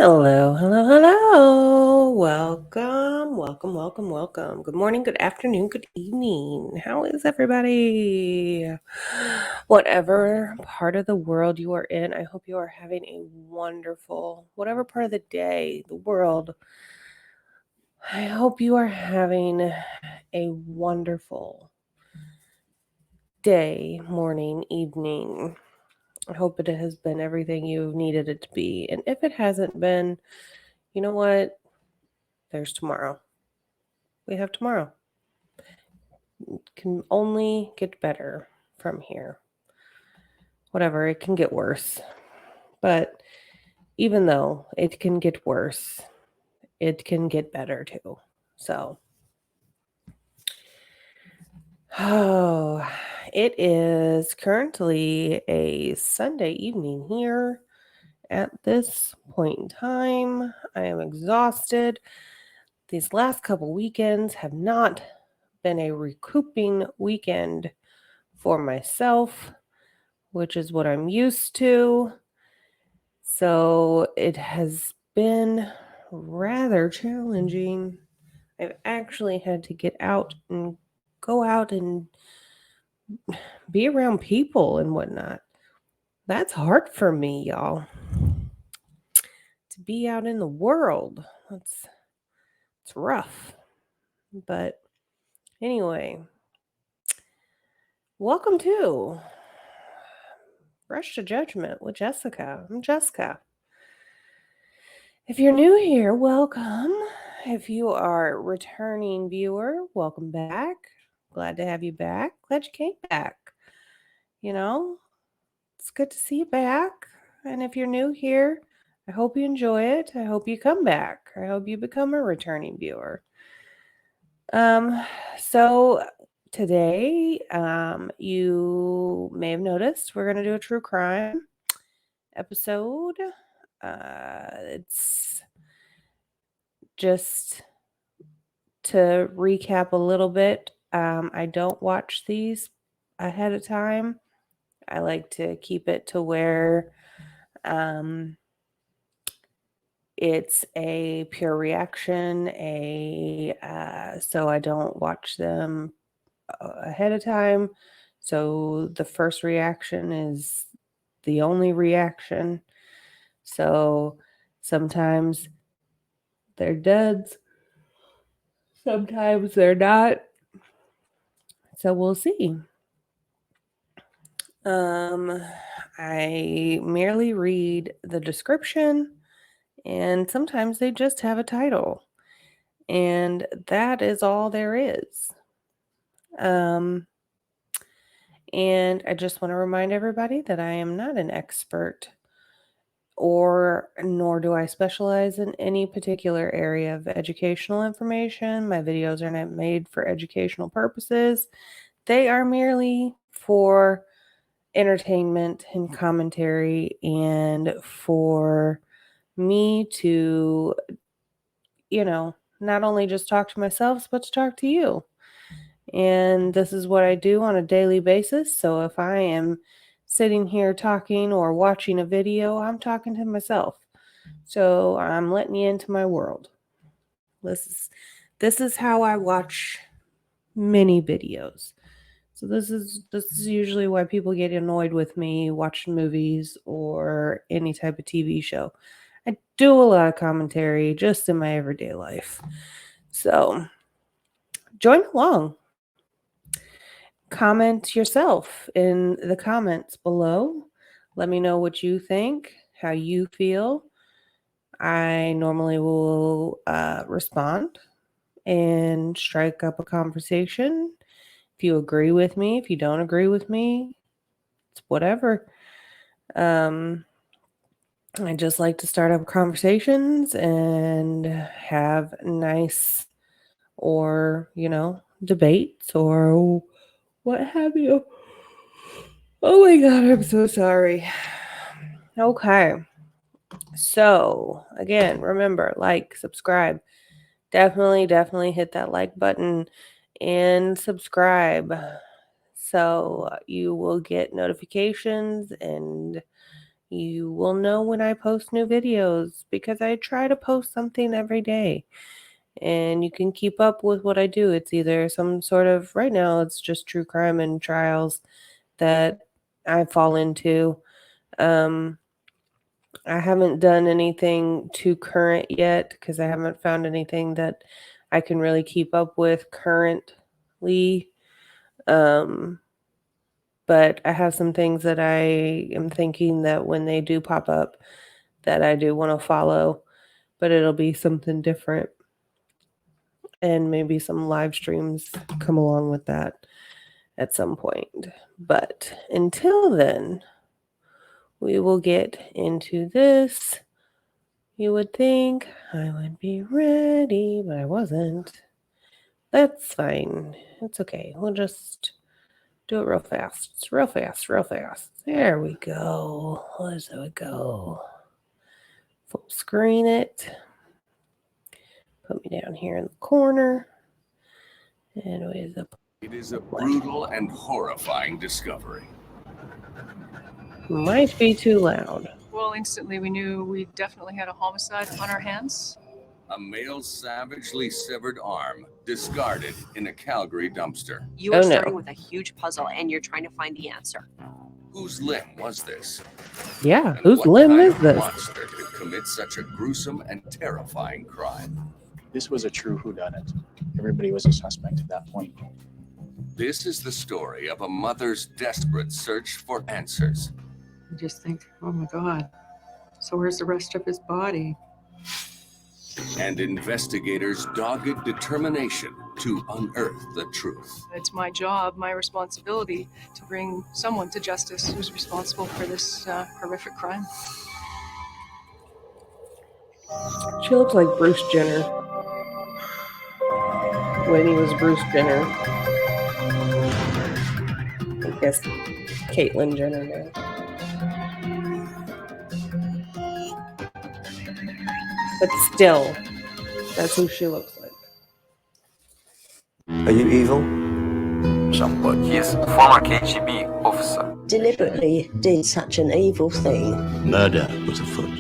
Hello, hello, hello. Welcome. Good morning, good afternoon, good evening. How is everybody? Whatever part of the world you are in, I hope you are having a wonderful, whatever part of the day, the world, I hope you are having a wonderful day, morning, evening. I hope it has been everything you've needed it to be. And if it hasn't been, you know what? There's tomorrow. We have tomorrow. It can only get better from here. Whatever, it can get worse. But even though it can get worse, it can get better too. So, oh, it is currently a Sunday evening here. At this point in time, I am exhausted. These last couple weekends have not been a recouping weekend for myself, which is what I'm used to. So it has been rather challenging. I've actually had to get out and go out and be around people and whatnot. That's hard for me, y'all. To be out in the world. It's rough. But anyway, welcome to Rush to Judgment with Jessica. I'm Jessica. If you're new here, welcome. If you are a returning viewer, welcome back. Glad to have you back. Glad you came back. You know, it's good to see you back. And if you're new here, I hope you enjoy it. I hope you come back. I hope you become a returning viewer. So today, you may have noticed we're going to do a true crime episode. It's just to recap a little bit. I don't watch these ahead of time. I like to keep it to where it's a pure reaction, so I don't watch them ahead of time. So the first reaction is the only reaction. So sometimes they're duds, sometimes they're not. So we'll see. I merely read the description, and sometimes they just have a title, and that is all there is. And I just want to remind everybody that I am not an expert, or nor do I specialize in any particular area of educational information. My videos are not made for educational purposes. They are merely for entertainment and commentary, and for me to, not only just talk to myself, but to talk to you. And this is what I do on a daily basis. So if I am sitting here talking or watching a video, I'm talking to myself. So I'm letting you into my world. This is how I watch many videos. So this is usually why people get annoyed with me watching movies or any type of TV show. I do a lot of commentary just in my everyday life. So join along. Comment yourself in the comments below. Let me know what you think, how you feel. I normally will respond and strike up a conversation. If you agree with me, if you don't agree with me, it's whatever. I just like to start up conversations and have nice, or, debates or what have you. Oh my God, I'm so sorry. Okay. So, again, remember, like, subscribe. Definitely hit that like button and subscribe, so you will get notifications and, You will know when I post new videos because I try to post something every day. And you can keep up with what I do. It's either some sort of, right now, it's just true crime and trials that I fall into. I haven't done anything too current yet because I haven't found anything that I can really keep up with currently. But I have some things that I am thinking that when they do pop up that I do want to follow, but it'll be something different. And maybe some live streams come along with that at some point. But until then, we will get into this. You would think I would be ready, but I wasn't. That's fine. It's okay. We'll just do it real fast. Real fast, real fast. There we go. There we go. Full screen it. Put me down here in the corner. And it is a brutal and horrifying discovery. Might be too loud. Well, instantly we knew we definitely had a homicide on our hands. A male's savagely severed arm discarded in a Calgary dumpster. You are starting with a huge puzzle and you're trying to find the answer. Whose limb was this? Yeah, whose limb is this? What monster could commit such a gruesome and terrifying crime? This was a true whodunit. Everybody was a suspect at that point. This is the story of a mother's desperate search for answers. I just think, oh my God, so where's the rest of his body? And investigators' dogged determination to unearth the truth. It's my job, my responsibility to bring someone to justice who's responsible for this horrific crime. She looks like Bruce Jenner. When he was Bruce Jenner. I guess Caitlyn Jenner now. But still, that's who she looks like. Are you evil? Somewhat. He is a former KGB officer. Deliberately did such an evil thing. Murder was afoot.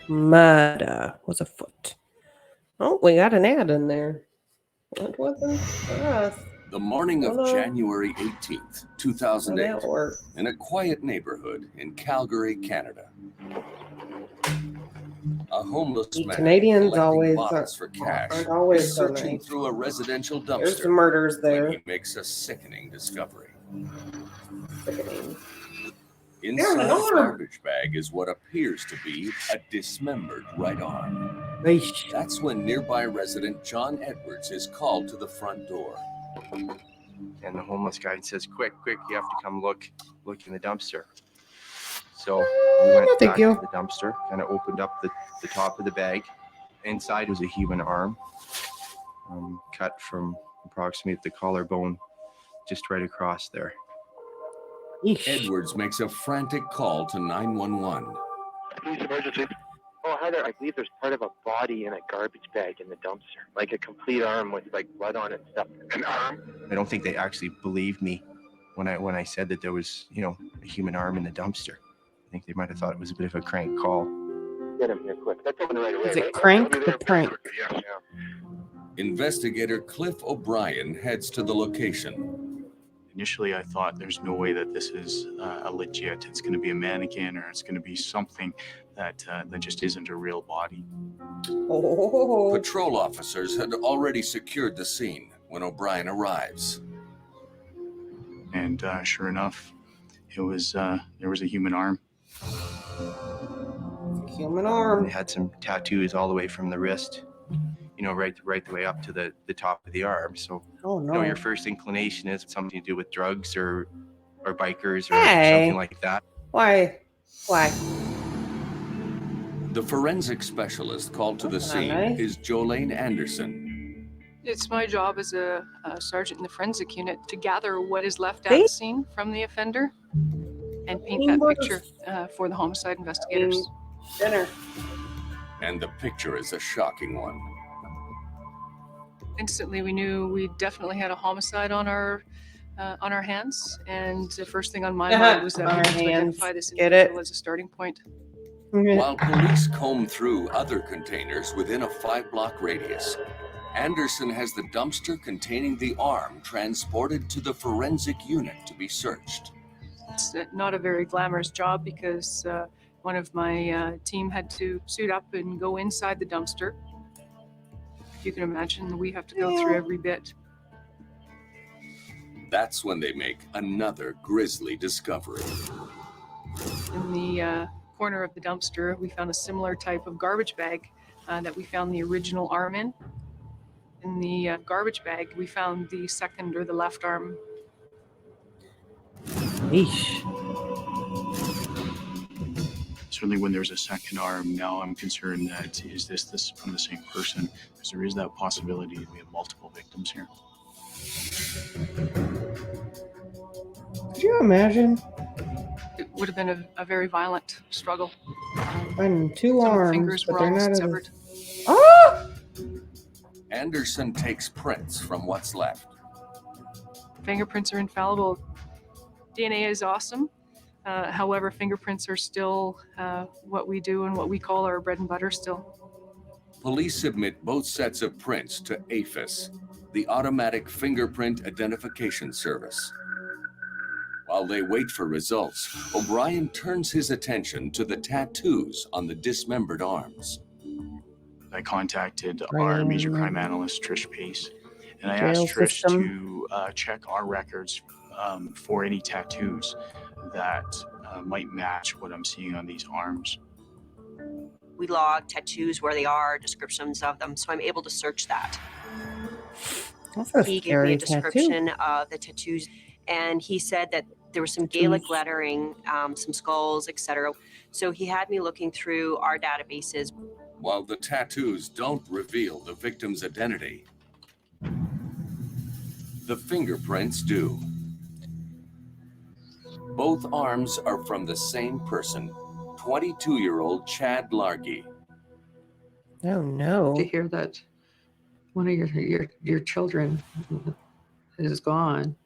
Murder was afoot. Oh, we got an ad in there. It wasn't for us. The morning of January 18th, 2008, in a quiet neighborhood in Calgary, Canada. A homeless man Canadians always bottles for cash always is so searching nice. through a residential dumpster. There's some murders there. When he makes a sickening discovery. Sickening. Inside the garbage bag is what appears to be a dismembered right arm. Eesh. That's when nearby resident John Edwards is called to the front door. And the homeless guy says, quick, you have to come look in the dumpster. So we went back to the dumpster, kind of opened up the top of the bag. Inside was a human arm, cut from approximately the collarbone, just right across there. Eesh. Edwards makes a frantic call to 911. Police emergency. Oh, hi there. I believe there's part of a body in a garbage bag in the dumpster, like a complete arm with like blood on it and stuff. An arm? I don't think they actually believed me when I said that there was, a human arm in the dumpster. I think they might have thought it was a bit of a crank call. Get him here quick. That's coming right away. Is it crank or prank? Yeah. Investigator Cliff O'Brien heads to the location. Initially, I thought there's no way that this is a legit. It's going to be a mannequin or it's going to be something that just isn't a real body. Oh. Patrol officers had already secured the scene when O'Brien arrives. And sure enough, there was a human arm. Human arm. It had some tattoos all the way from the wrist, right the way up to the top of the arm. So, your first inclination is something to do with drugs or bikers or something like that. Why? The forensic specialist called to the scene is Jolene Anderson. It's my job as a sergeant in the forensic unit to gather what is left at the scene from the offender and paint that picture for the homicide investigators. Dinner. And the picture is a shocking one. Instantly, we knew we definitely had a homicide on our on our hands, and the first thing on my mind was that we On need our to hands. identify this Get individual it? as a starting point. While police comb through other containers within a 5-block radius, Anderson has the dumpster containing the arm transported to the forensic unit to be searched. It's not a very glamorous job because one of my team had to suit up and go inside the dumpster. If you can imagine, we have to go through every bit. That's when they make another grisly discovery. In the corner of the dumpster, we found a similar type of garbage bag that we found the original arm in. In the garbage bag, we found the second or the left arm. Yeesh. Certainly when there's a second arm, now I'm concerned that is this from the same person? Because there is that possibility that we have multiple victims here. Could you imagine It would have been a very violent struggle. finding two Some arms, fingers but were they're almost not severed. Oh! Anderson takes prints from what's left. Fingerprints are infallible. DNA is awesome. However, fingerprints are still what we do and what we call our bread and butter still. Police submit both sets of prints to AFIS, the Automatic Fingerprint Identification Service. While they wait for results, O'Brien turns his attention to the tattoos on the dismembered arms. I contacted our major crime analyst, Trish Pace, and I Jail asked Trish system. to check our records for any tattoos that might match what I'm seeing on these arms. We log tattoos, where they are, descriptions of them, so I'm able to search that. That's a He gave me scary a description of the tattoos, and he said that there was some Gaelic lettering, some skulls, etc. So he had me looking through our databases. While the tattoos don't reveal the victim's identity, the fingerprints do. Both arms are from the same person, 22-year-old Chad Largy. Oh no. To hear that one of your children is gone,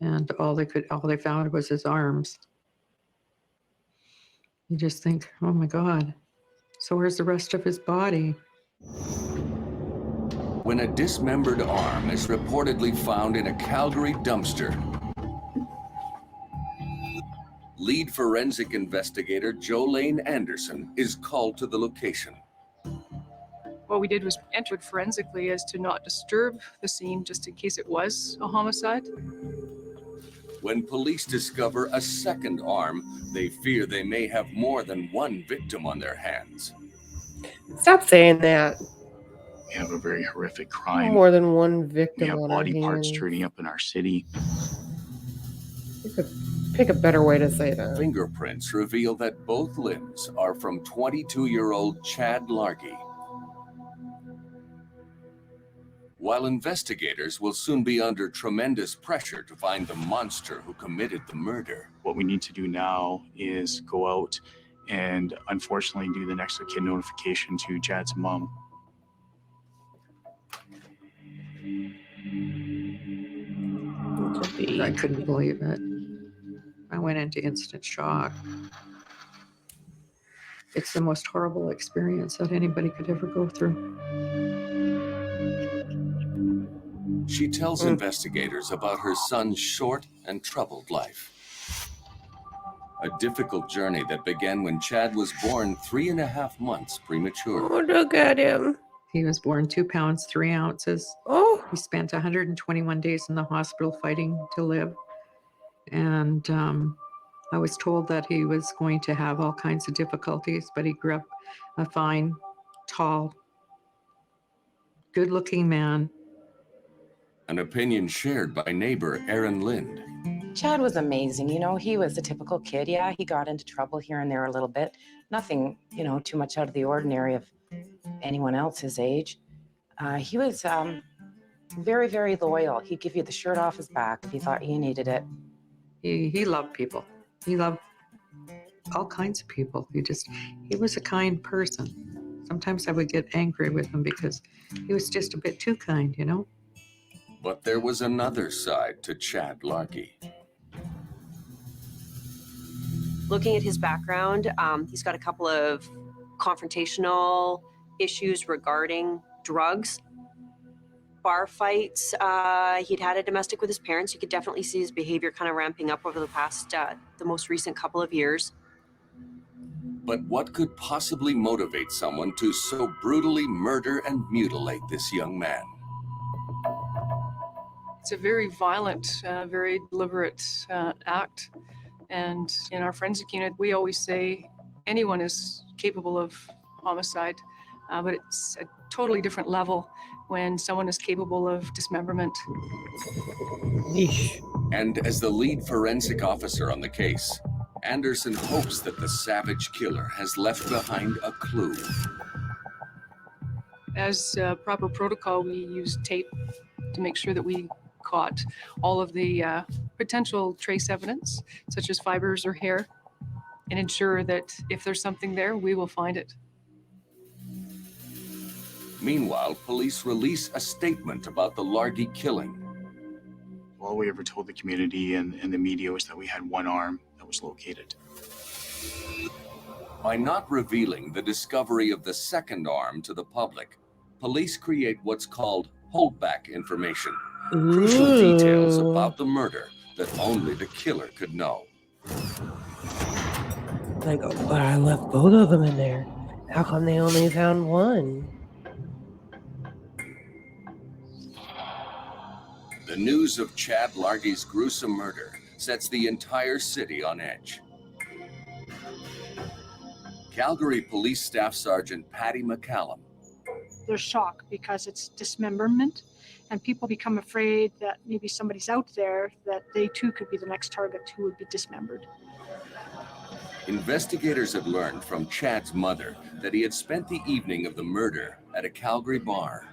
and all they found was his arms. You just think, oh my God, so where's the rest of his body? When a dismembered arm is reportedly found in a Calgary dumpster, lead forensic investigator Jolene Anderson is called to the location. What we did was enter it forensically as to not disturb the scene just in case it was a homicide. When police discover a second arm, they fear they may have more than one victim on their hands. Stop saying that. We have a very horrific crime. More than one We victim have on our body parts hands. turning up in our city. You could pick a better way to say that. Fingerprints reveal that both limbs are from 22-year-old Chad Largy. While investigators will soon be under tremendous pressure to find the monster who committed the murder. What we need to do now is go out and unfortunately do the next of kin notification to Chad's mom. I couldn't believe it. I went into instant shock. It's the most horrible experience that anybody could ever go through. She tells investigators about her son's short and troubled life. A difficult journey that began when Chad was born 3.5 months premature. Oh, look at him. He was born 2 pounds, 3 ounces. Oh. He spent 121 days in the hospital fighting to live. And I was told that he was going to have all kinds of difficulties, but he grew up a fine, tall, good-looking man. An opinion shared by neighbor Erin Lind. Chad was amazing. You know, he was a typical kid. Yeah, he got into trouble here and there a little bit. Nothing, you know, too much out of the ordinary of anyone else his age. He was very, very loyal. He'd give you the shirt off his back if he thought you needed it. He loved people. He loved all kinds of people. He was a kind person. Sometimes I would get angry with him because he was just a bit too kind, you know? But there was another side to Chad Largy. Looking at his background, he's got a couple of confrontational issues regarding drugs, bar fights. He'd had a domestic with his parents. You could definitely see his behavior kind of ramping up over the past, the most recent couple of years. But what could possibly motivate someone to so brutally murder and mutilate this young man? It's a very violent, very deliberate act. And in our forensic unit, we always say anyone is capable of homicide, but it's a totally different level when someone is capable of dismemberment. Yeesh. And as the lead forensic officer on the case, Anderson hopes that the savage killer has left behind a clue. As proper protocol, we use tape to make sure that we caught all of the potential trace evidence, such as fibers or hair, and ensure that if there's something there, we will find it. Meanwhile, police release a statement about the Largy killing. All we ever told the community and the media was that we had one arm that was located. By not revealing the discovery of the second arm to the public, police create what's called holdback information. Crucial details about the murder that only the killer could know. Like, oh, but I left both of them in there. How come they only found one? The news of Chad Largy's gruesome murder sets the entire city on edge. Calgary Police Staff Sergeant Patty McCallum. There's shock because it's dismemberment, and people become afraid that maybe somebody's out there that they too could be the next target who would be dismembered. Investigators had learned from Chad's mother that he had spent the evening of the murder at a Calgary bar.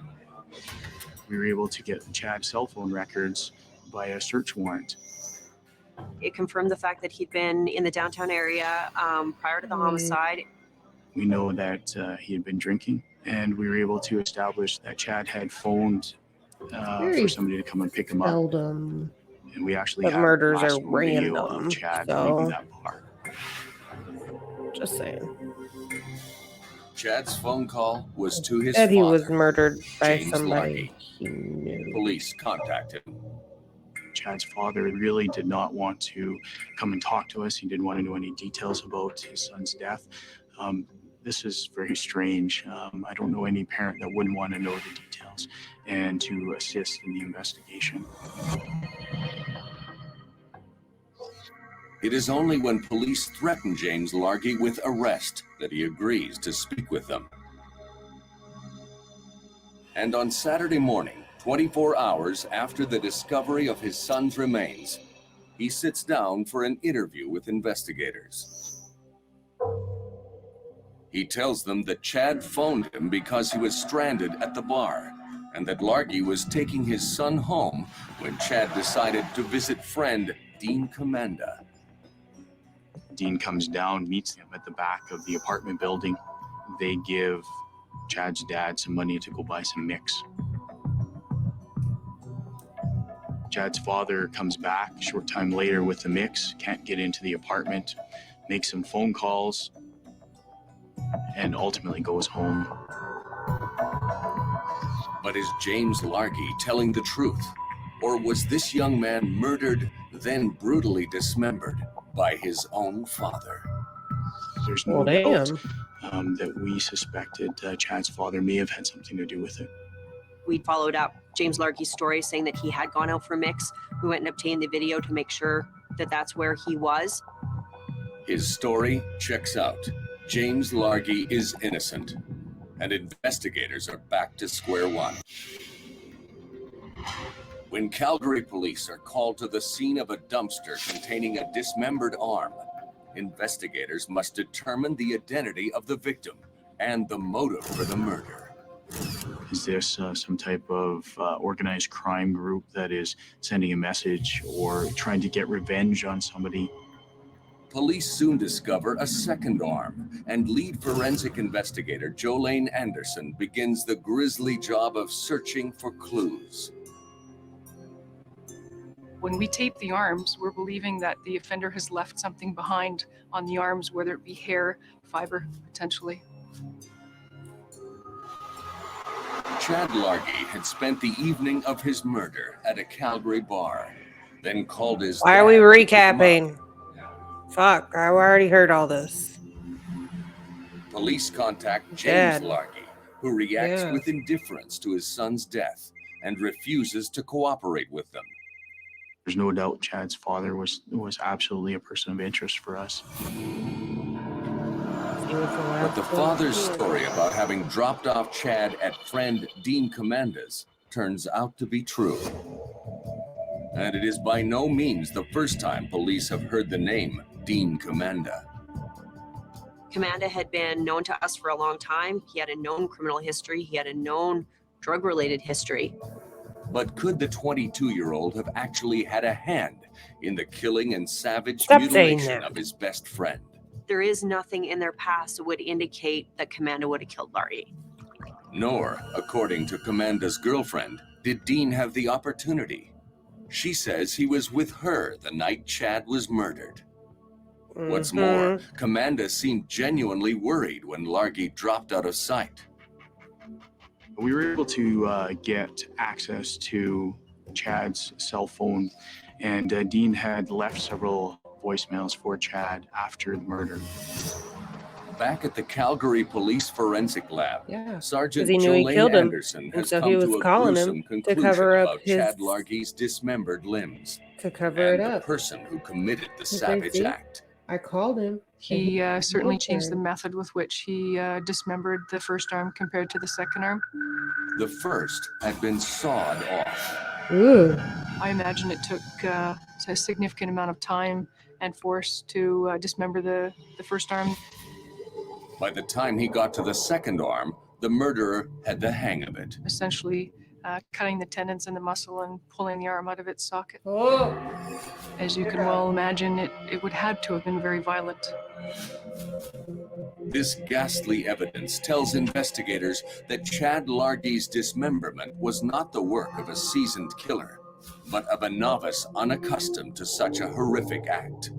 We were able to get Chad's cell phone records by a search warrant. It confirmed the fact that he'd been in the downtown area prior to the homicide. We know that he had been drinking, and we were able to establish that Chad had phoned for somebody to come and pick him up. Seldom. And we actually But have murders last are video random, of Chad so- leaving that bar. Just saying. Chad's phone call was to his Said father, he was murdered by James somebody Largy. he knew. Police contact him. Chad's father really did not want to come and talk to us. He didn't want to know any details about his son's death. This is very strange. I don't know any parent that wouldn't want to know the details and to assist in the investigation. It is only when police threaten James Largy with arrest that he agrees to speak with them. And on Saturday morning, 24 hours after the discovery of his son's remains, he sits down for an interview with investigators. He tells them that Chad phoned him because he was stranded at the bar, and that Largy was taking his son home when Chad decided to visit friend Dean Commanda. Dean comes down, meets him at the back of the apartment building. They give Chad's dad some money to go buy some mix. Chad's father comes back a short time later with the mix, can't get into the apartment, makes some phone calls, and ultimately goes home. But is James Largy telling the truth? Or was this young man murdered, then brutally dismembered by his own father? There's no Well, doubt that we suspected Chad's father may have had something to do with it. We followed up James Largy's story saying that he had gone out for mix. We went and obtained the video to make sure that that's where he was. His story checks out. James Largy is innocent, and investigators are back to square one. When Calgary police are called to the scene of a dumpster containing a dismembered arm, investigators must determine the identity of the victim and the motive for the murder. Is this some type of organized crime group that is sending a message or trying to get revenge on somebody? Police soon discover a second arm, and lead forensic investigator Jolene Anderson begins the grisly job of searching for clues. When we tape the arms, we're believing that the offender has left something behind on the arms, whether it be hair, fiber, potentially. Chad Largy had spent the evening of his murder at a Calgary bar, then called his Why are we dad to pick him up. recapping? Fuck, I already heard all this. Police contact James Chad. Largy, who reacts Yeah. with indifference to his son's death and refuses to cooperate with them. There's no doubt Chad's father was absolutely a person of interest for us. But the father's story about having dropped off Chad at friend Dean Commanda's turns out to be true. And it is by no means the first time police have heard the name Dean Commanda. Commanda had been known to us for a long time. He had a known criminal history. He had a known drug-related history. But could the 22-year-old have actually had a hand in the killing and savage Stop saying mutilation that. of his best friend? There is nothing in their past that would indicate that Commanda would have killed Largy. Nor, according to Commanda's girlfriend, did Dean have the opportunity. She says he was with her the night Chad was murdered. What's more, Commanda seemed genuinely worried when Largy dropped out of sight. We were able to get access to Chad's cell phone, and Dean had left several voicemails for Chad after the murder. Back at the Calgary Police Forensic Lab, Yeah, Sergeant 'cause he knew he Jolene killed him, Anderson and has so come he was to a calling gruesome him to conclusion cover up about his- Chad Largy's dismembered limbs To cover and it the up. person who committed the Did they savage see? act. I called him. He certainly changed the them. method with which he dismembered the first arm compared to the second arm. The first had been sawed off. Ooh. I imagine it took a significant amount of time and force to dismember the first arm. By the time he got to the second arm, the murderer had the hang of it. Essentially cutting the tendons and the muscle and pulling the arm out of its socket. Oh. As you can well imagine, it would have to have been very violent. This ghastly evidence tells investigators that Chad Largy's dismemberment was not the work of a seasoned killer, but of a novice unaccustomed to such a horrific act.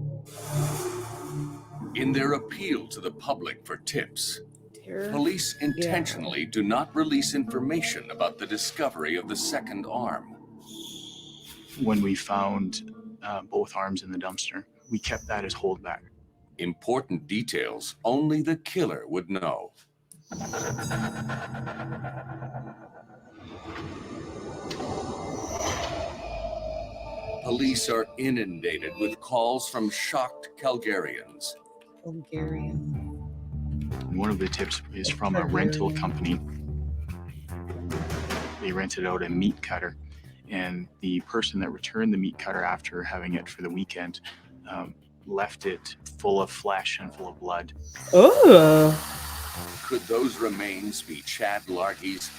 In their appeal to the public for tips, police intentionally do not release information about the discovery of the second arm. When we found both arms in the dumpster, we kept that as holdback. Important details only the killer would know. Police are inundated with calls from shocked Calgarians. And one of the tips is from a rental company. They rented out a meat cutter, and the person that returned the meat cutter after having it for the weekend left it full of flesh and full of blood. Oh. Could those remains be Chad Largy's?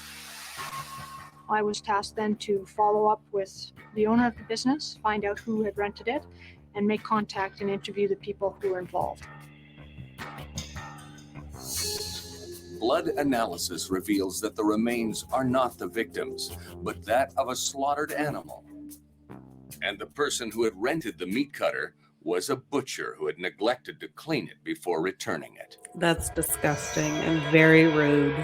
I was tasked then to follow up with the owner of the business, find out who had rented it, and make contact and interview the people who were involved. Blood analysis reveals that the remains are not the victims, but that of a slaughtered animal. And the person who had rented the meat cutter was a butcher who had neglected to clean it before returning it. That's disgusting and very rude.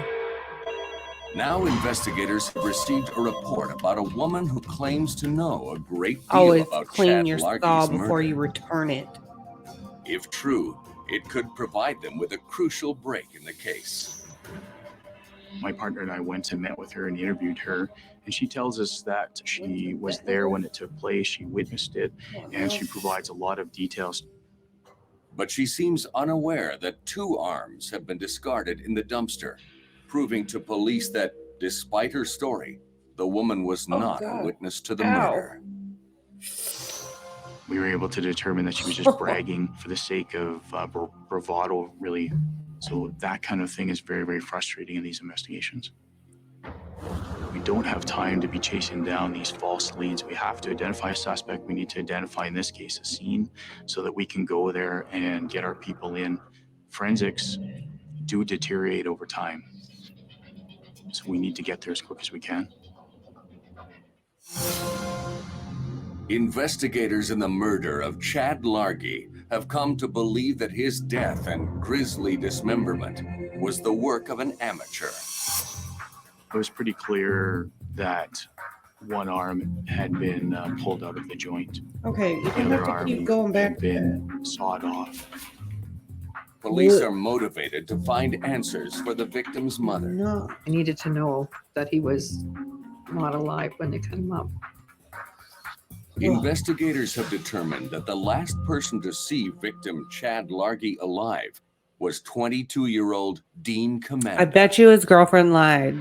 Now investigators have received a report about a woman who claims to know a great deal Always about clean Chad your Largy's saw murder. before you return it. If true, it could provide them with a crucial break in the case. My partner and I went and met with her and interviewed her, and she tells us that she was there when it took place, she witnessed it, and she provides a lot of details. But she seems unaware that 2 arms have been discarded in the dumpster, proving to police that, despite her story, the woman was not a witness to the murder. We were able to determine that she was just bragging for the sake of bravado, really. So that kind of thing is very, very frustrating in these investigations. We don't have time to be chasing down these false leads. We have to identify a suspect. We need to identify, in this case, a scene, so that we can go there and get our people in. Forensics do deteriorate over time, so we need to get there as quick as we can. Investigators in the murder of Chad Largy have come to believe that his death and grisly dismemberment was the work of an amateur. It was pretty clear that one arm had been pulled out of the joint. Okay, you The don't other have to arm keep going back had been sawed off. Police are motivated to find answers for the victim's mother. No. I needed to know that he was not alive when they cut him up. Investigators have determined that the last person to see victim Chad Largy alive was 22-year-old Dean Commanda. I bet you his girlfriend lied.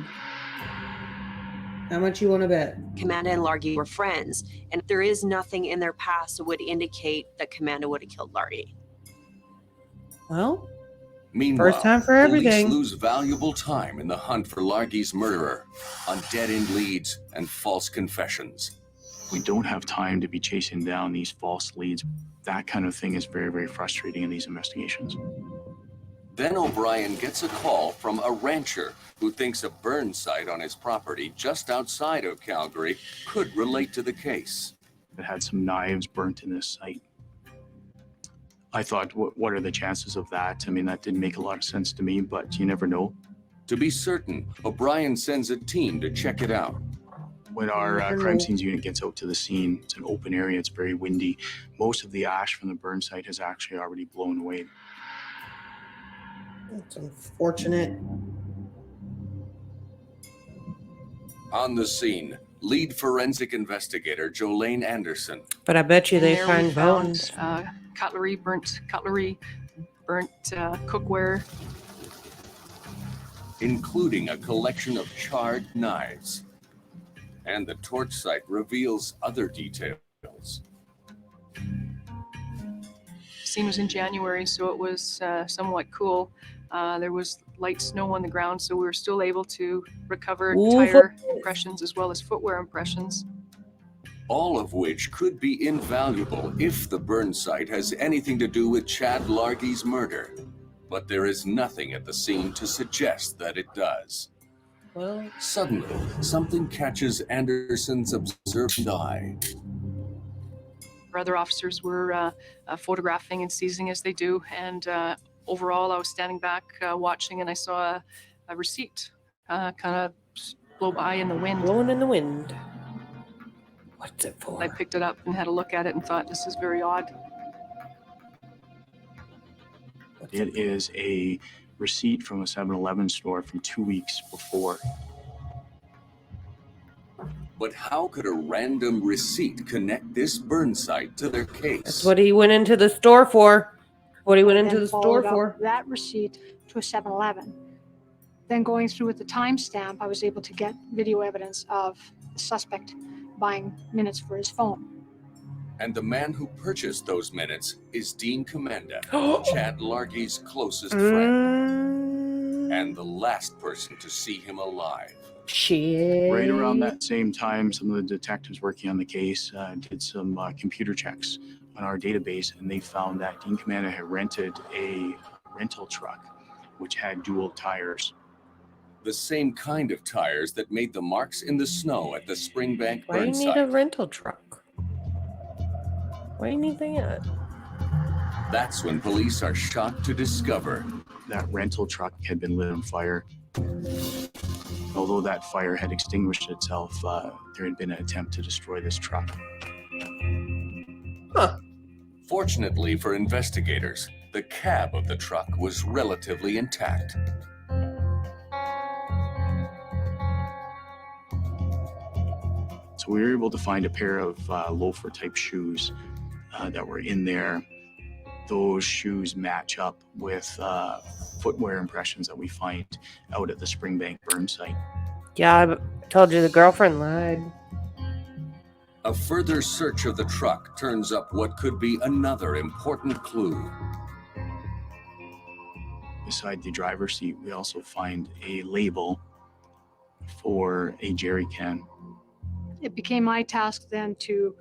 How much you want to bet? Commanda and Largy were friends, and there is nothing in their past that would indicate that Commanda would have killed Largy. Well, Meanwhile, first time for police everything. lose valuable time in the hunt for Largy's murderer on dead-end leads and false confessions. We don't have time to be chasing down these false leads. That kind of thing is very, very frustrating in these investigations. Then O'Brien gets a call from a rancher who thinks a burn site on his property just outside of Calgary could relate to the case. It had some knives burnt in this site. I thought, what are the chances of that? I mean, that didn't make a lot of sense to me, but you never know. To be certain, O'Brien sends a team to check it out. When our crime scenes unit gets out to the scene, it's an open area, it's very windy. Most of the ash from the burn site has actually already blown away. That's unfortunate. On the scene, lead forensic investigator Jolene Anderson. But I bet you And they there find we found bones. cutlery, burnt cookware. Including a collection of charred knives. And the torch site reveals other details. Scene was in January, so it was somewhat cool. There was light snow on the ground, so we were still able to recover tire impressions as well as footwear impressions. All of which could be invaluable if the burn site has anything to do with Chad Largy's murder. But there is nothing at the scene to suggest that it does. Well, suddenly, something catches Anderson's observant eye. Our other officers were photographing and seizing as they do, and overall I was standing back watching, and I saw a receipt kind of blow by in the wind. Blowing in the wind. What's it for? I picked it up and had a look at it and thought, this is very odd. It is a receipt from a 7-Eleven store from 2 weeks before. But how could a random receipt connect this burn site to their case? That's what he went into the store for. What he went into Then the store followed up for. that receipt to a 7-Eleven. Then going through with the timestamp, I was able to get video evidence of the suspect buying minutes for his phone. And the man who purchased those minutes is Dean Commanda, Chad Largy's closest friend, and the last person to see him alive. Shit. Right around that same time, some of the detectives working on the case did some computer checks on our database, and they found that Dean Commanda had rented a rental truck, which had dual tires. The same kind of tires that made the marks in the snow at the Springbank Why do you burn need site. a rental truck? Why do you need that? That's when police are shocked to discover that rental truck had been lit on fire. Although that fire had extinguished itself, there had been an attempt to destroy this truck. Huh. Fortunately for investigators, the cab of the truck was relatively intact. So we were able to find a pair of loafer-type shoes that were in there. Those shoes match up with footwear impressions that we find out at the Springbank burn site. Yeah, I told you the girlfriend lied. A further search of the truck turns up what could be another important clue. Beside the driver's seat, we also find a label for a jerry can. It became my task then to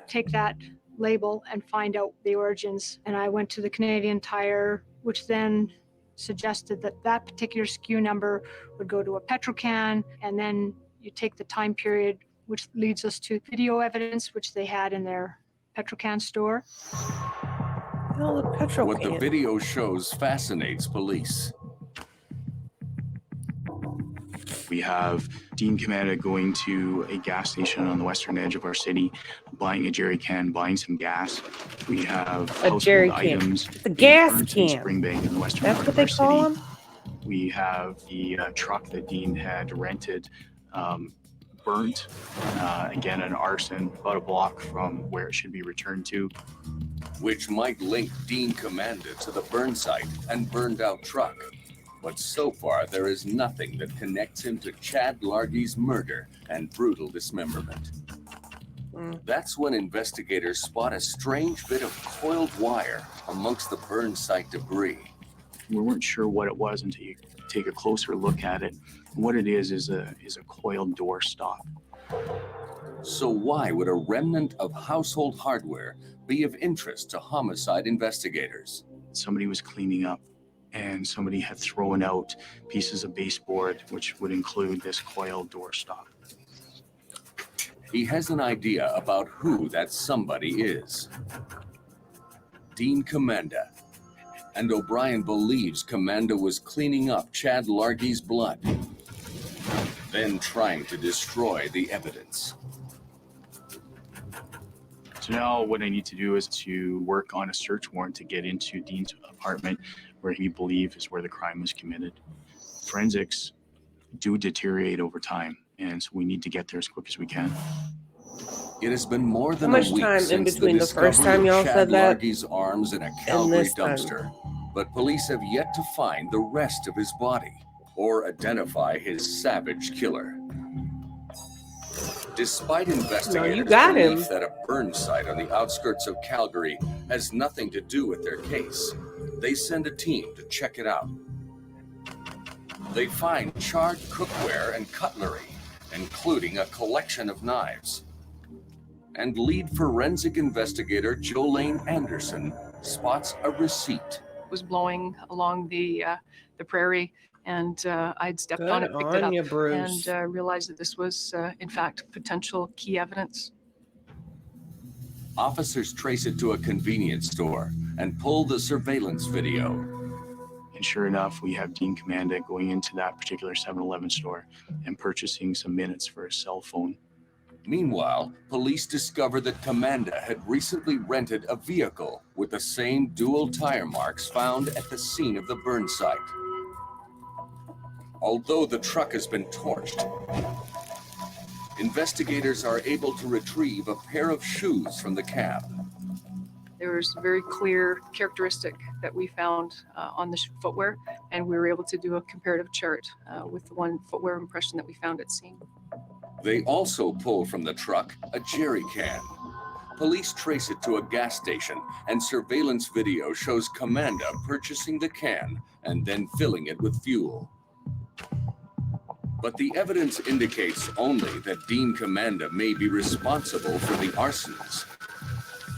take that label and find out the origins. And I went to the Canadian Tire, which then suggested that that particular SKU number would go to a petrol can, and then you take the time period which leads us to video evidence, which they had in their Petrocan store. Oh, the petrol What the can. video shows fascinates police. We have Dean Commanda going to a gas station on the western edge of our city, buying a jerry can, buying some gas. We have A jerry household can. items. It's a being gas burnt in can. Springbank in the western That's part what of they our call city. them? We have the truck that Dean had rented burnt. Again, an arson about a block from where it should be returned to. Which might link Dean Commanda to the burn site and burned out truck. But so far, there is nothing that connects him to Chad Largy's murder and brutal dismemberment. That's when investigators spot a strange bit of coiled wire amongst the burn site debris. We weren't sure what it was until you take a closer look at it. What it is a coiled door stop. So why would a remnant of household hardware be of interest to homicide investigators? Somebody was cleaning up and somebody had thrown out pieces of baseboard, which would include this coiled door stop. He has an idea about who that somebody is. Dean Commanda. And O'Brien believes Commanda was cleaning up Chad Largy's blood, then trying to destroy the evidence. So now what I need to do is to work on a search warrant to get into Dean's apartment where he believes is where the crime was committed. Forensics do deteriorate over time, and so we need to get there as quick as we can. It has been more than How a much week time in since between the first discovery time y'all of Chad said that Largy's arms in a Calgary this time? dumpster, but police have yet to find the rest of his body or identify his savage killer. Despite investigators' got him. belief that a burn site on the outskirts of Calgary has nothing to do with their case, they send a team to check it out. They find charred cookware and cutlery, including a collection of knives. And lead forensic investigator Jolene Anderson spots a receipt. Was blowing along the prairie, and I'd stepped on it, Good picked it on up, ya, Bruce. and realized that this was, in fact, potential key evidence. Officers trace it to a convenience store and pull the surveillance video. And sure enough, we have Dean Commanda going into that particular 7-Eleven store and purchasing some minutes for a cell phone. Meanwhile, police discover that Commanda had recently rented a vehicle with the same dual tire marks found at the scene of the burn site. Although the truck has been torched, investigators are able to retrieve a pair of shoes from the cab. There was a very clear characteristic that we found on the footwear, and we were able to do a comparative chart with the one footwear impression that we found at scene. They also pull from the truck a jerry can. Police trace it to a gas station, and surveillance video shows Commanda purchasing the can and then filling it with fuel. But the evidence indicates only that Dean Commanda may be responsible for the arsons.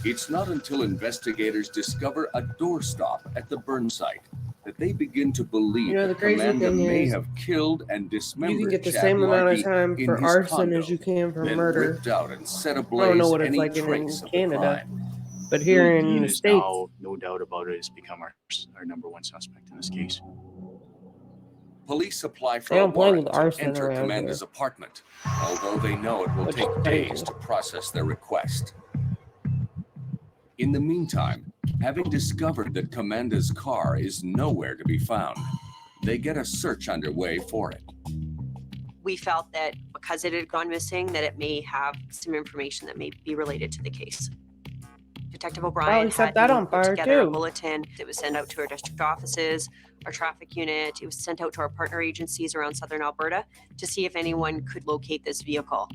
It's not until investigators discover a doorstop at the burn site that they begin to believe The that crazy Commanda thing may is have killed and you dismembered can get the Chad same amount Largy of time in for his arson condo, as you can for then murder. ripped out and set I ablaze don't know what it's any like in trace of the Canada, crime. but here Dean in the is States, now, no doubt about it, has become our number one suspect in this case. Police apply for They a don't play warrant with to arson enter around Commanda's here. apartment, although they know it will Which take is crazy. days to process their request. In the meantime, having discovered that Commanda's car is nowhere to be found, they get a search underway for it. We felt that because it had gone missing, that it may have some information that may be related to the case. Detective O'Brien he set had that me on put fire, together a too. bulletin. It was sent out to our district offices, our traffic unit. It was sent out to our partner agencies around Southern Alberta to see if anyone could locate this vehicle.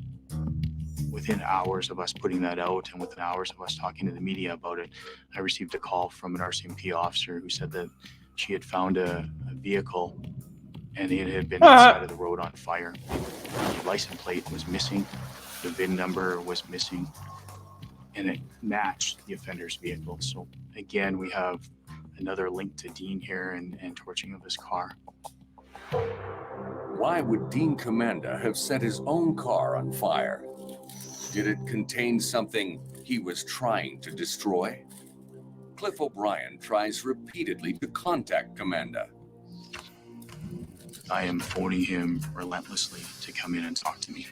Within hours of us putting that out and within hours of us talking to the media about it, I received a call from an RCMP officer who said that she had found a vehicle and it had been on the side of the road on fire. The license plate was missing, the VIN number was missing, and it matched the offender's vehicle. So again, we have another link to Dean here and torching of his car. Why would Dean Commanda have set his own car on fire? Did it contain something he was trying to destroy? Cliff O'Brien tries repeatedly to contact Commander. I am phoning him relentlessly to come in and talk to me.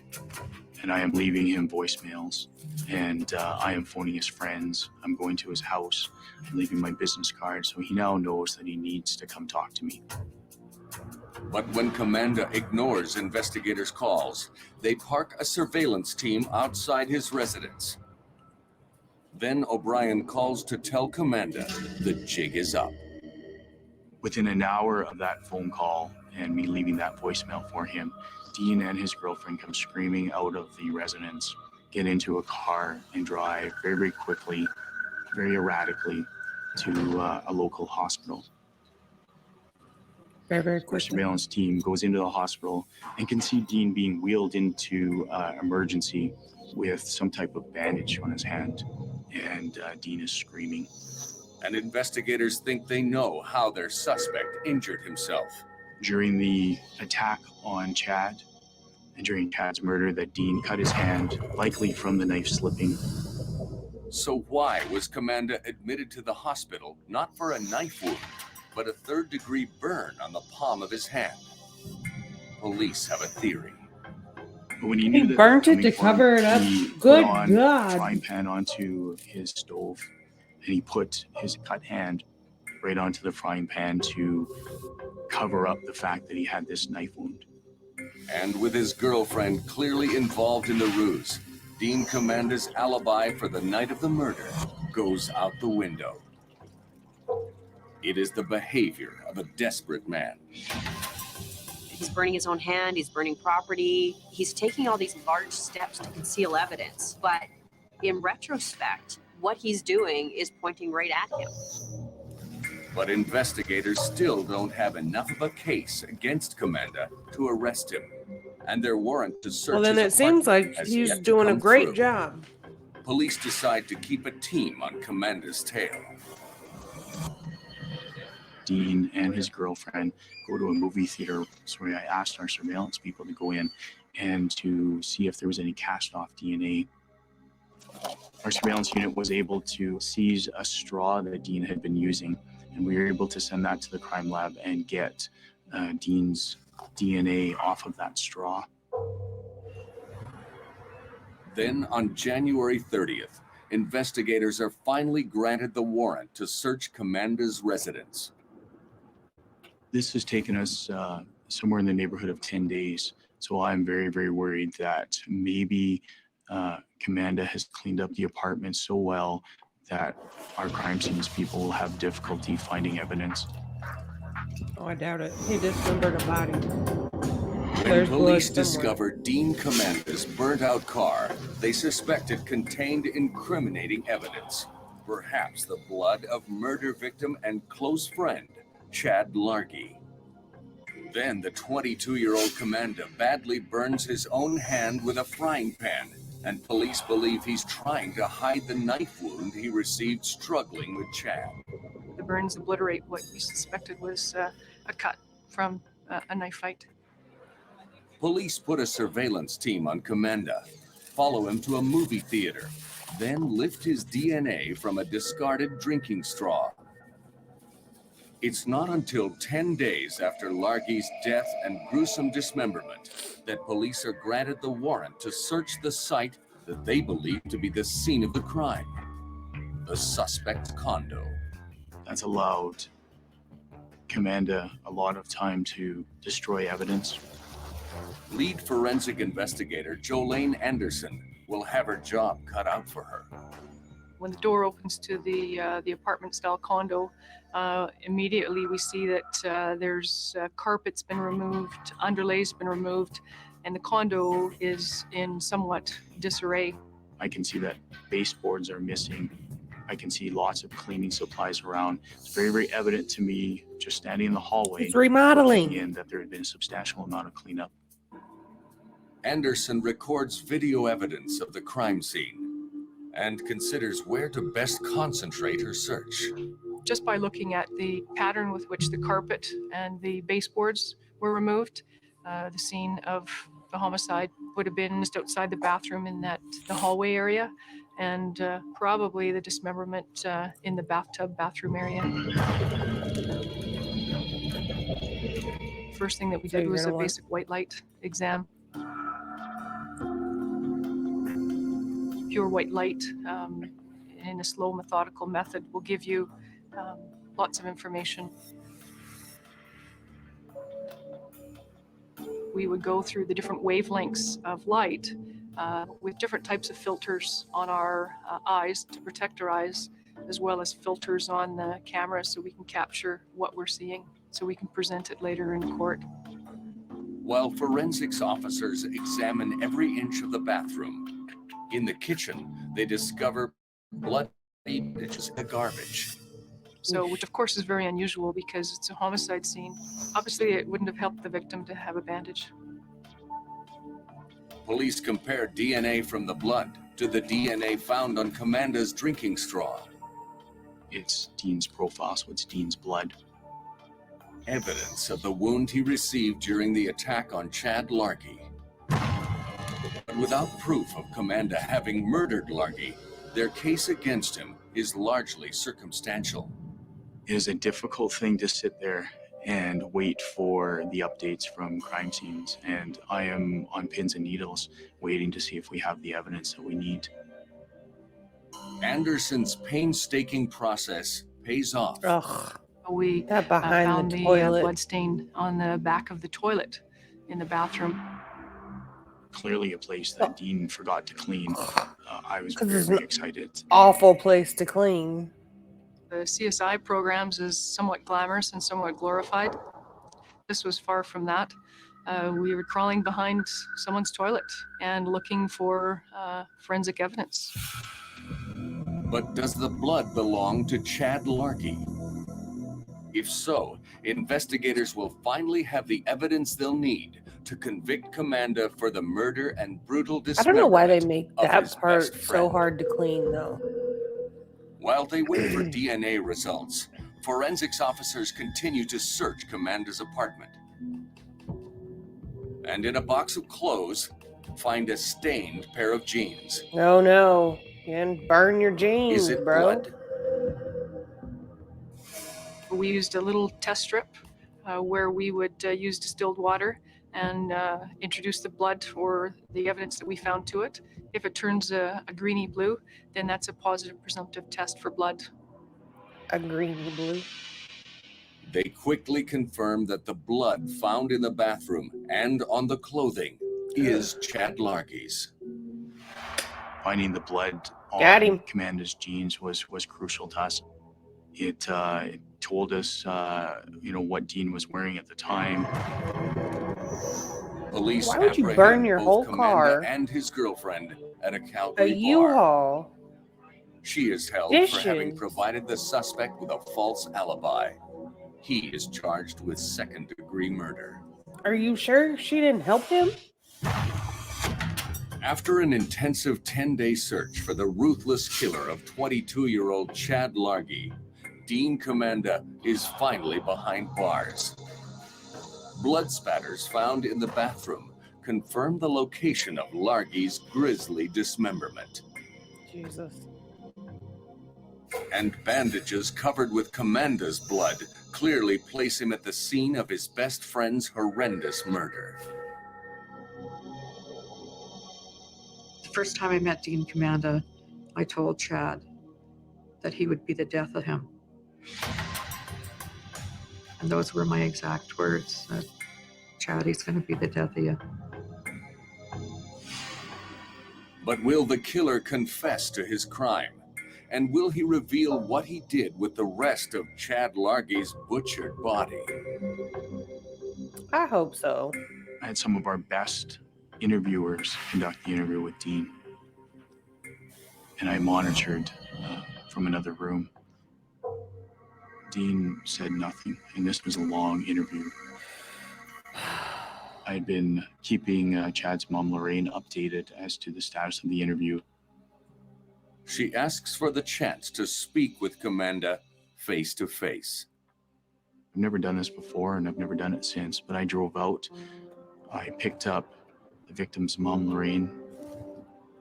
And I am leaving him voicemails. And I am phoning his friends. I'm going to his house. I'm leaving my business card. So he now knows that he needs to come talk to me. But when Commander ignores investigators' calls, they park a surveillance team outside his residence. Then O'Brien calls to tell Commander the jig is up. Within an hour of that phone call and me leaving that voicemail for him, Dean and his girlfriend come screaming out of the residence, get into a car and drive very, very quickly, very erratically to a local hospital. Very, very Our quickly. surveillance team goes into the hospital and can see Dean being wheeled into emergency with some type of bandage on his hand. And Dean is screaming. And investigators think they know how their suspect injured himself. During the attack on Chad and during Chad's murder, that Dean cut his hand, likely from the knife slipping. So why was Commander admitted to the hospital not for a knife wound, but a third-degree burn on the palm of his hand? Police have a theory. But when he knew that burnt it to cover it up. he Good put on God. a frying pan onto his stove, and he put his cut hand right onto the frying pan to cover up the fact that he had this knife wound. And with his girlfriend clearly involved in the ruse, Dean Commander's alibi for the night of the murder goes out the window. It is the behavior of a desperate man. He's burning his own hand, he's burning property, he's taking all these large steps to conceal evidence. But in retrospect, what he's doing is pointing right at him. But investigators still don't have enough of a case against Commander to arrest him. And their warrant to search Well, then his it seems like apartment has he's yet to doing a come great through. job. Police decide to keep a team on Commander's tail. Dean and his girlfriend go to a movie theater. So I asked our surveillance people to go in and to see if there was any cast-off DNA. Our surveillance unit was able to seize a straw that Dean had been using, and we were able to send that to the crime lab and get Dean's DNA off of that straw. Then on January 30th, investigators are finally granted the warrant to search Commander's residence. This has taken us somewhere in the neighborhood of 10 days. So I'm very, very worried that maybe Commander has cleaned up the apartment so well that our crime scenes people will have difficulty finding evidence. Oh, I doubt it. He dismembered a body. When There's police blood somewhere. discovered Dean Commander's burnt-out car, they suspect it contained incriminating evidence. Perhaps the blood of murder victim and close friend, Chad Largy. Then the 22-year-old Commander badly burns his own hand with a frying pan, and police believe he's trying to hide the knife wound he received struggling with Chad. The burns obliterate what we suspected was a cut from a knife fight. Police put a surveillance team on Commander, follow him to a movie theater, then lift his DNA from a discarded drinking straw. It's not until 10 days after Largy's death and gruesome dismemberment that police are granted the warrant to search the site that they believe to be the scene of the crime, the suspect's condo. That's allowed Commander a lot of time to destroy evidence. Lead forensic investigator Jolene Anderson will have her job cut out for her. When the door opens to the apartment-style condo, immediately we see that there's carpet's been removed, underlay's been removed, and the condo is in somewhat disarray. I can see that baseboards are missing. I can see lots of cleaning supplies around. It's very, very evident to me, just standing in the hallway, It's remodeling. looking in, that there had been a substantial amount of cleanup. Anderson records video evidence of the crime scene and considers where to best concentrate her search. Just by looking at the pattern with which the carpet and the baseboards were removed, the scene of the homicide would have been just outside the bathroom in the hallway area, and probably the dismemberment in the bathroom area. First thing that we did was a basic white light exam. Pure white light in a slow, methodical method will give you lots of information. We would go through the different wavelengths of light with different types of filters on our eyes to protect our eyes, as well as filters on the camera so we can capture what we're seeing, so we can present it later in court. While forensics officers examine every inch of the bathroom, in the kitchen, they discover bloody bandages in the garbage. So, which of course is very unusual because it's a homicide scene. Obviously, it wouldn't have helped the victim to have a bandage. Police compared DNA from the blood to the DNA found on Comanda's drinking straw. It's Dean's profile, so it's Dean's blood. Evidence of the wound he received during the attack on Chad Largy. But without proof of Comanda having murdered Largy, their case against him is largely circumstantial. It is a difficult thing to sit there and wait for the updates from crime scenes, and I am on pins and needles waiting to see if we have the evidence that we need. Anderson's painstaking process pays off. Ugh. We That behind found the the toilet. blood stain on the back of the toilet in the bathroom. Clearly a place that Dean forgot to clean. I was 'Cause it's very an excited. Awful place to clean. The CSI programs is somewhat glamorous and somewhat glorified. This was far from that. We were crawling behind someone's toilet and looking for forensic evidence. But does the blood belong to Chad Largy? If so, investigators will finally have the evidence they'll need to convict Comanda for the murder and brutal I dismemberment don't know why they make of that his part best so friend. hard to clean, though. While they wait for DNA results, forensics officers continue to search Comanda's apartment. And in a box of clothes, find a stained pair of jeans. Oh no. You didn't burn your jeans, Is it bro. blood? We used a little test strip where we would use distilled water and introduce the blood or the evidence that we found to it. If it turns a greeny blue, then that's a positive presumptive test for blood. A greeny blue. They quickly confirm that the blood found in the bathroom and on the clothing is Chad Largy's. Finding the blood Got him. on Comanda's jeans was crucial to us. It told us, what Dean was wearing at the time. Police Why would you apprehend burn your both whole Comanda car? and his girlfriend at a A Calgary bar. U-Haul. She is held for having Dishes. provided the suspect with a false alibi. He is charged with second-degree murder. Are you sure she didn't help him? After an intensive 10-day search for the ruthless killer of 22-year-old Chad Largy, Dean Comanda is finally behind bars. Blood spatters found in the bathroom confirm the location of Largy's grisly dismemberment. Jesus. And bandages covered with Comanda's blood clearly place him at the scene of his best friend's horrendous murder. The first time I met Dean Comanda, I told Chad that he would be the death of him. And those were my exact words, that Chad, he's going to be the death of you. But will the killer confess to his crime? And will he reveal what he did with the rest of Chad Largy's butchered body? I hope so. I had some of our best interviewers conduct the interview with Dean. And I monitored from another room. Dean said nothing, and this was a long interview. I had been keeping Chad's mom, Lorraine, updated as to the status of the interview. She asks for the chance to speak with Comanda face to face. I've never done this before, and I've never done it since, but I drove out. I picked up the victim's mom, Lorraine,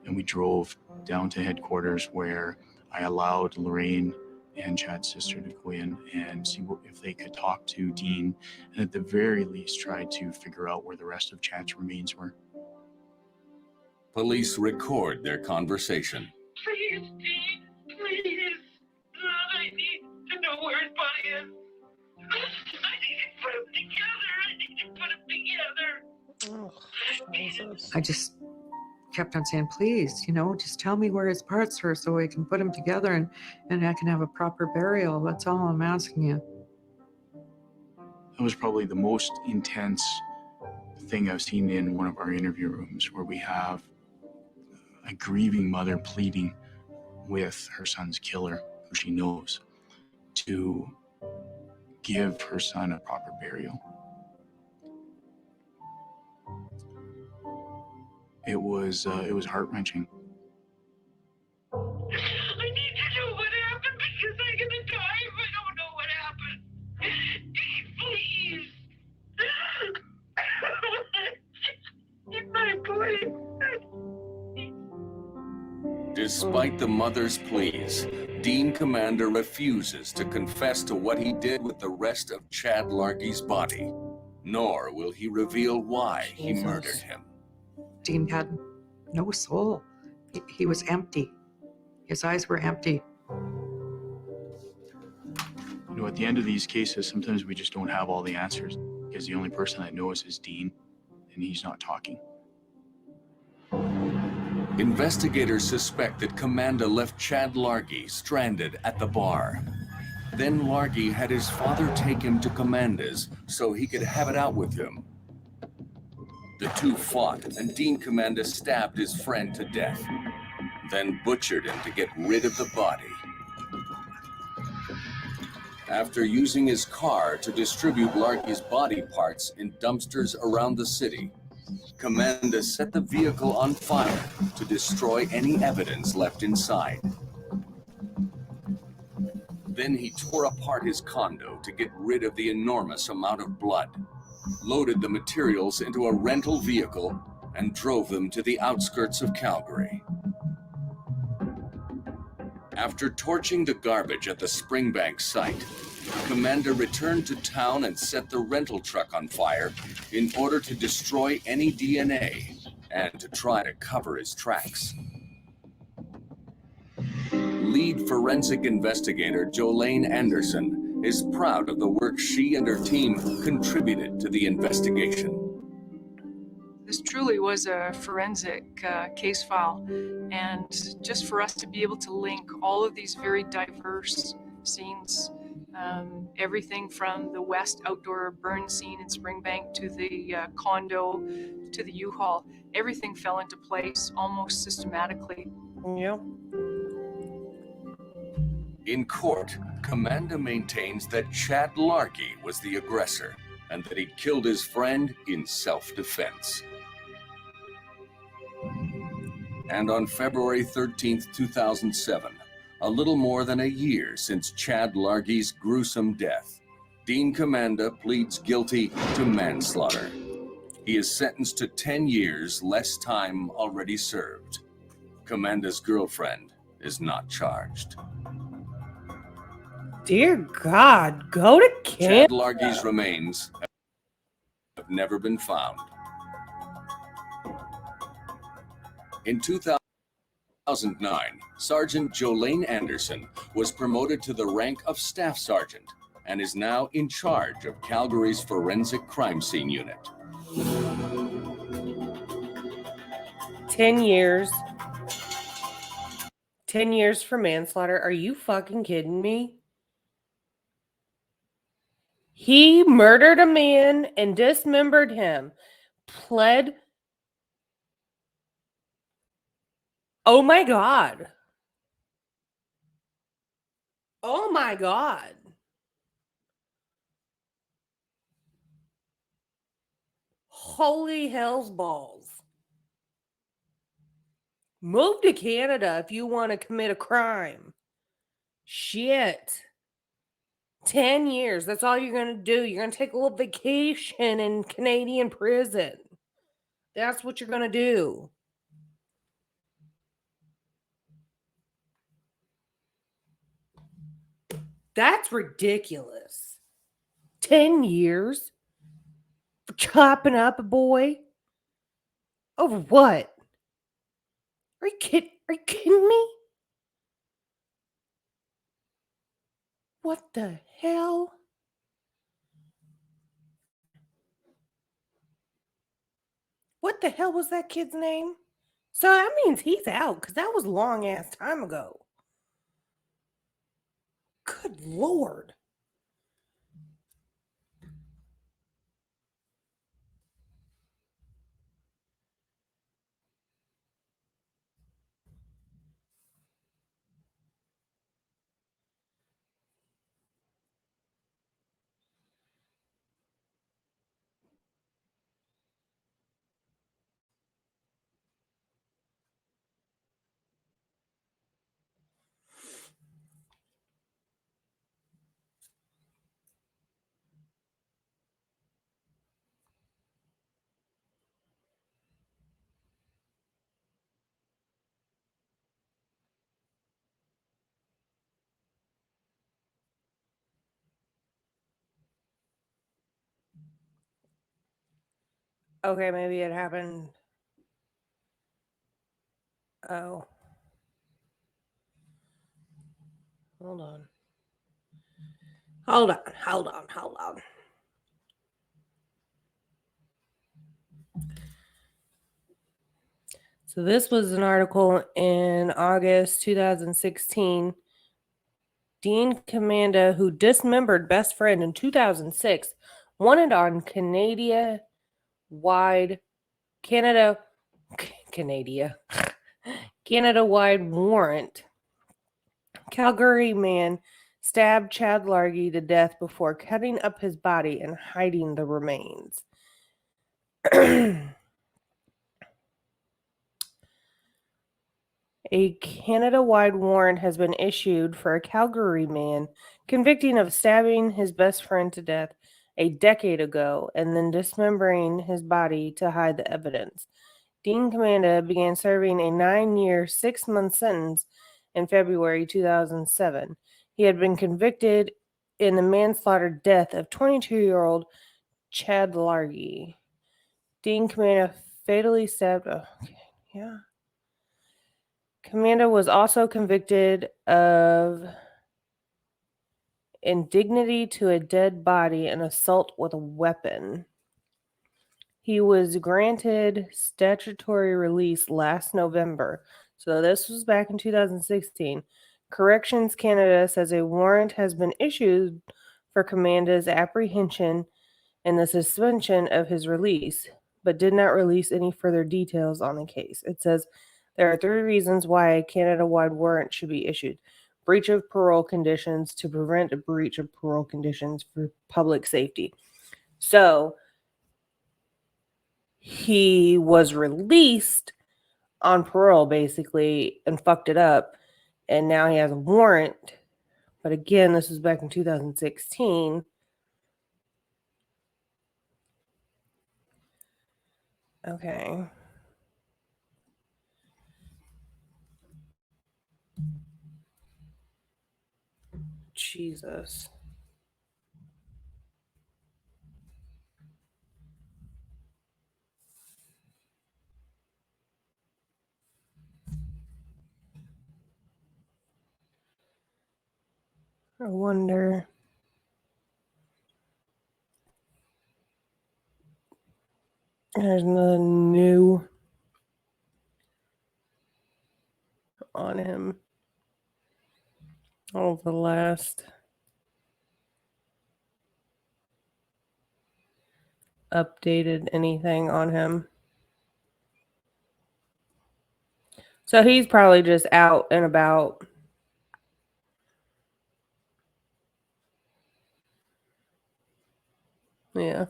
and we drove down to headquarters where I allowed Lorraine and Chad's sister to go in and see if they could talk to Dean, and at the very least try to figure out where the rest of Chad's remains were. Police record their conversation. Please, Dean, please. I need to know where his body is. I need to put him together. I need to put him together. Oh, Jesus. I just kept on saying, please, just tell me where his parts are so I can put them together and I can have a proper burial. That's all I'm asking you. That was probably the most intense thing I've seen in one of our interview rooms, where we have a grieving mother pleading with her son's killer, who she knows, to give her son a proper burial. It was heart-wrenching. I need to know what happened because I'm gonna die if I don't know what happened. Please. It's my boy. Despite the mother's pleas, Dean Commander refuses to confess to what he did with the rest of Chad Largy's body, nor will he reveal why he murdered him. Dean had no soul. He was empty. His eyes were empty. At the end of these cases, sometimes we just don't have all the answers, because the only person that knows is Dean, and he's not talking. Investigators suspect that Commander left Chad Largy stranded at the bar. Then Largy had his father take him to Commander's so he could have it out with him. The two fought, and Dean Commander stabbed his friend to death, then butchered him to get rid of the body. After using his car to distribute Largy's body parts in dumpsters around the city, Commander set the vehicle on fire to destroy any evidence left inside. Then he tore apart his condo to get rid of the enormous amount of blood, loaded the materials into a rental vehicle, and drove them to the outskirts of Calgary. After torching the garbage at the Springbank site, Commander returned to town and set the rental truck on fire in order to destroy any DNA and to try to cover his tracks. Lead forensic investigator Jolene Anderson is proud of the work she and her team contributed to the investigation. This truly was a forensic case file, and just for us to be able to link all of these very diverse scenes, everything from the West outdoor burn scene in Springbank to the condo to the U-Haul, everything fell into place almost systematically. Yeah. In court, Commander maintains that Chad Largy was the aggressor and that he killed his friend in self-defense. And on February 13th, 2007, a little more than a year since Chad Largy's gruesome death, Dean Commander pleads guilty to manslaughter. He is sentenced to 10 years, less time already served. Commander's girlfriend is not charged. Dear God, go to Canada. Chad Largy's remains have never been found. In 2009, Sergeant Jolene Anderson was promoted to the rank of Staff Sergeant and is now in charge of Calgary's Forensic Crime Scene Unit. 10 years. 10 years for manslaughter. Are you fucking kidding me? He murdered a man and dismembered him. Pled. Oh my God. Oh my God. Holy hell's balls. Move to Canada if you want to commit a crime. Shit. 10 years. That's all you're going to do. You're going to take a little vacation in Canadian prison. That's what you're going to do. That's ridiculous. 10 years for chopping up a boy? Over what? Are you kidding me? What the hell? What the hell was that kid's name? So that means he's out, because that was a long ass time ago. Good Lord. Okay, maybe it happened. Oh. Hold on. Hold on. So this was an article in August 2016. Dean Commanda, who dismembered best friend in 2006, wanted on Canada-wide warrant. Calgary man stabbed Chad Largy to death before cutting up his body and hiding the remains. A Canada-wide warrant has been issued for a Calgary man convicted of stabbing his best friend to death a decade ago and then dismembering his body to hide the evidence. Dean Commanda began serving a 9-year, 6-month sentence in February 2007. He had been convicted in the manslaughter death of 22-year-old Chad Largy. Dean Commanda fatally stabbed... Oh, okay, yeah. Commanda was also convicted of indignity to a dead body and assault with a weapon. He was granted statutory release last November. So this was back in 2016. Corrections Canada says a warrant has been issued for Commanda's apprehension and the suspension of his release, but did not release any further details on the case. It says there are 3 reasons why a Canada-wide warrant should be issued. Breach of parole conditions to prevent a breach of parole conditions for public safety. So he was released on parole, basically, and fucked it up. And now he has a warrant. But again, this was back in 2016. Okay. Jesus. I wonder. There's nothing new on him. All of the last updated anything on him. So he's probably just out and about. Yeah.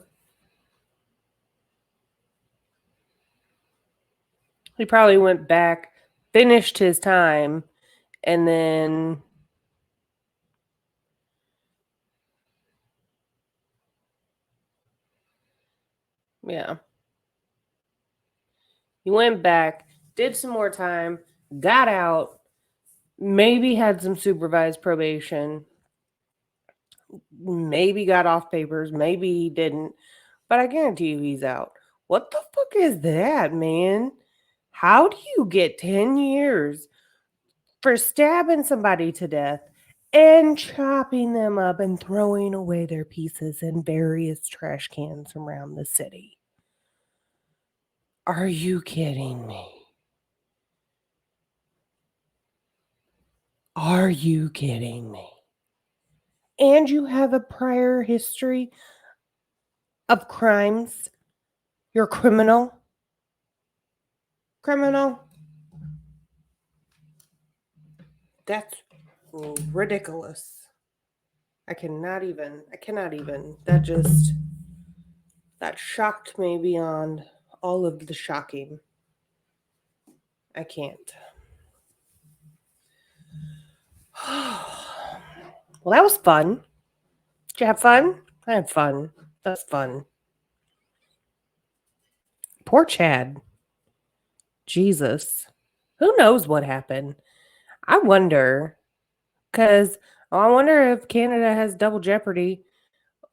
He probably went back, finished his time, and then yeah. He went back, did some more time, got out, maybe had some supervised probation, maybe got off papers, maybe he didn't, but I guarantee you he's out. What the fuck is that, man? How do you get 10 years for stabbing somebody to death and chopping them up and throwing away their pieces in various trash cans around the city? Are you kidding me? Are you kidding me? And you have a prior history of crimes. You're a criminal. Criminal. That's ridiculous. I cannot even. That shocked me beyond all of the shocking. I can't. Well, that was fun. Did you have fun? I had fun. That's fun. Poor Chad. Jesus. Who knows what happened? I wonder, because I wonder if Canada has double jeopardy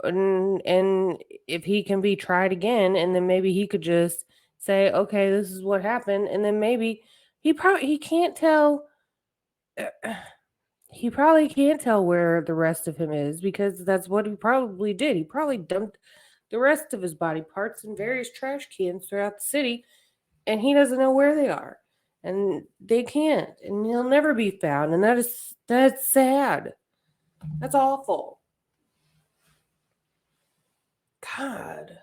and if he can be tried again, and then maybe he could just say, okay, this is what happened, and then maybe he can't tell. He probably can't tell where the rest of him is because that's what he probably did. He probably dumped the rest of his body parts in various trash cans throughout the city, and he doesn't know where they are. And they can't, and he'll never be found. And that's sad. That's awful. God.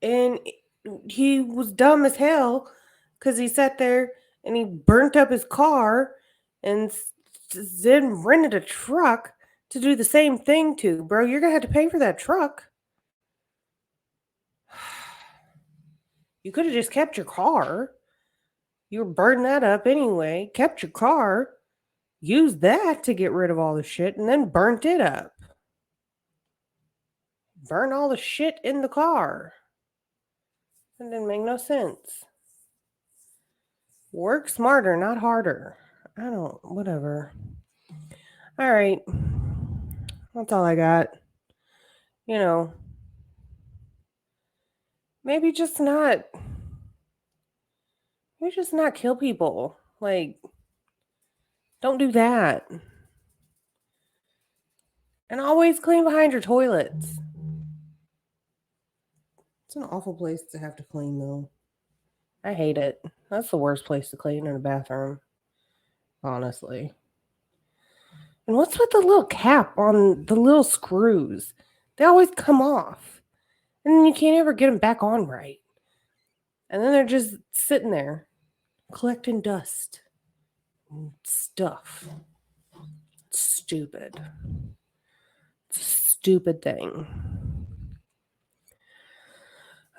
And he was dumb as hell because he sat there and he burnt up his car and then rented a truck to do the same thing to. Bro, you're going to have to pay for that truck. You could have just kept your car. You were burning that up anyway. Kept your car. Used that to get rid of all the shit and then burnt it up. Burn all the shit in the car. That didn't make no sense. Work smarter, not harder. Whatever. All right. That's all I got. You know, maybe just not kill people. Like, don't do that. And always clean behind your toilets. It's an awful place to have to clean, though. I hate it. That's the worst place to clean, in a bathroom. Honestly. And what's with the little cap on the little screws? They always come off. And then you can't ever get them back on right. And then they're just sitting there collecting dust and stuff. It's stupid. It's a stupid thing.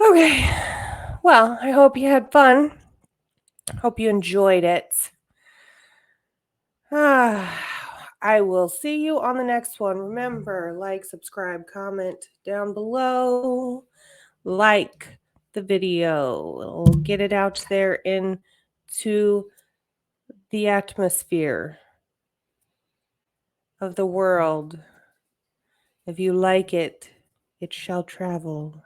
Okay. Well, I hope you had fun. Hope you enjoyed it. I will see you on the next one. Remember, like, subscribe, comment down below. Like the video. It'll get it out there into the atmosphere of the world. If you like it, it shall travel.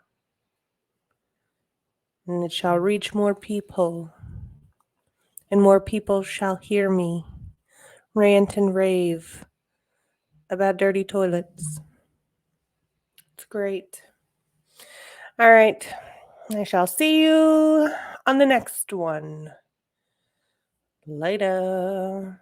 And it shall reach more people. And more people shall hear me rant and rave about dirty toilets. It's great. All right. I shall see you on the next one. Later.